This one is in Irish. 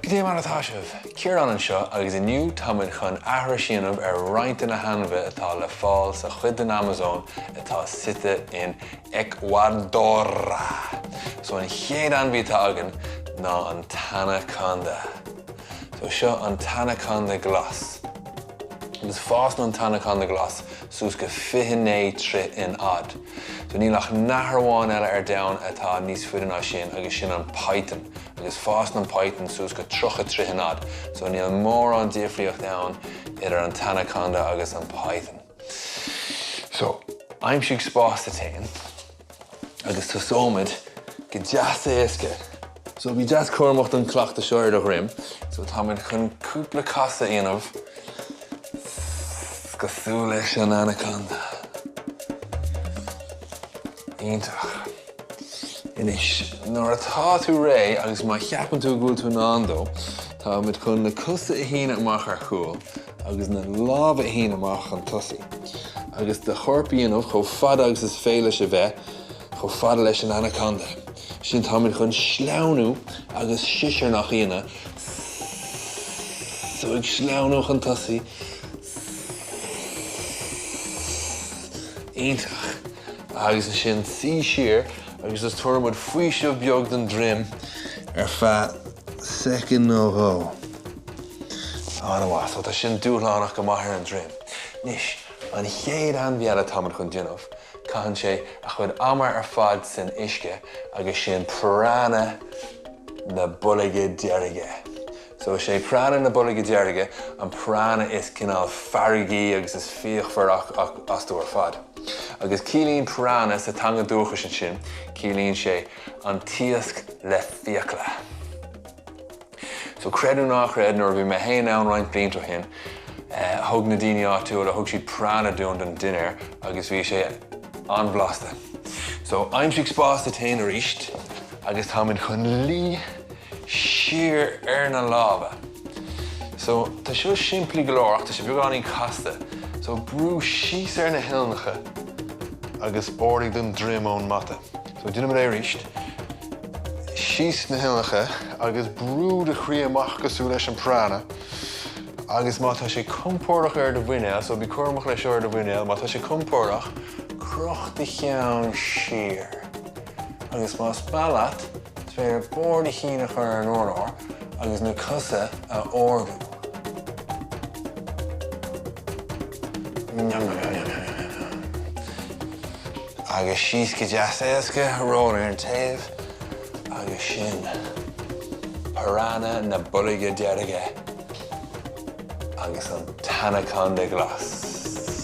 G'day Marathashev, Ciarán an seo agus iniu tamid chun ahra síanamh roinnt na Ainmhithe atá le fáil sa chuid an Amazóine atá site in Ecuador. So an chéad Ainmhithe agan ná an Tanaconda. So seo an Tanaconda glas. Agus fás an Tanaconda glas sús go 29 tri in ad. So nílach nathráin eile dain atá níos fuidir ná sin agus sin an python. Agus fás an python sús go 33 in ad. So níl mór an díofriocht dain idir an Tanaconda agus an python. So, aimsig spásta tain agus tasómid go deas éasca. So bhí deas cormacht an cleachta seoir do rim. So támid chun cúpla casa inamh go súil leis an anaconda. Iontach. Inis, nuair atá tú ré agus má cheapan tú gúil tú nándó, tá mid chun na cusa a híine amach ar chúil agus na lábh a híine amach an tusaí. Agus de chorpaíonmh chomh fada agus is féile se bheith chomh fada leis an anaconda. Sin tá mid chun sleanú agus siisir nach íine. So ag sleanú an tusaí. Iontach. Agus sin sí siar agus is tuairmid faoi seo beag den drim feadh second nó ró. Anamha, so tá sin dúlánach go maithir an drim. Nis, an chéad Ainmhithe támid chun déanamh, caitheann sé a chud amar ar fad san uisce agus sin prana na bullaige dearige. So sé prana na bullaige dearige, an prana is cinál fargaí agus is fíochmhar as tú ar fad. Agus cílíonn prana sa tanga dúchas an sin, cílíonn sé an tíosc le fiacla. So creadú nach réad nuair bhí me héin ann roinnt blianta hin, thug na daoine áitiúil a thug siad prana dún den duine agus bhí sé anblasta. So aimsig spásta tain ar íst, agus támid chun lí siar ar na lábha. So tá seo simplí go leor ach tá sé beagáinín casta. So brú síos ar na hilnacha agus bordí den drim ón mata. So dúna mar ar íst, síos na hilnacha agus brú de chrí amach gosú leis an prana agus má tá sé compórach ar do bhuineal, so bhí cormach leis ar do bhuineal, má tá sé compórach crochta cheann siar. Agus má spálat, féidir bordí chinach ar an orlár agus na cosa a orgú. Agus síos go deas éasca róir an taobh agus sin prana na bullaige dearige agus an Tanaconda glas.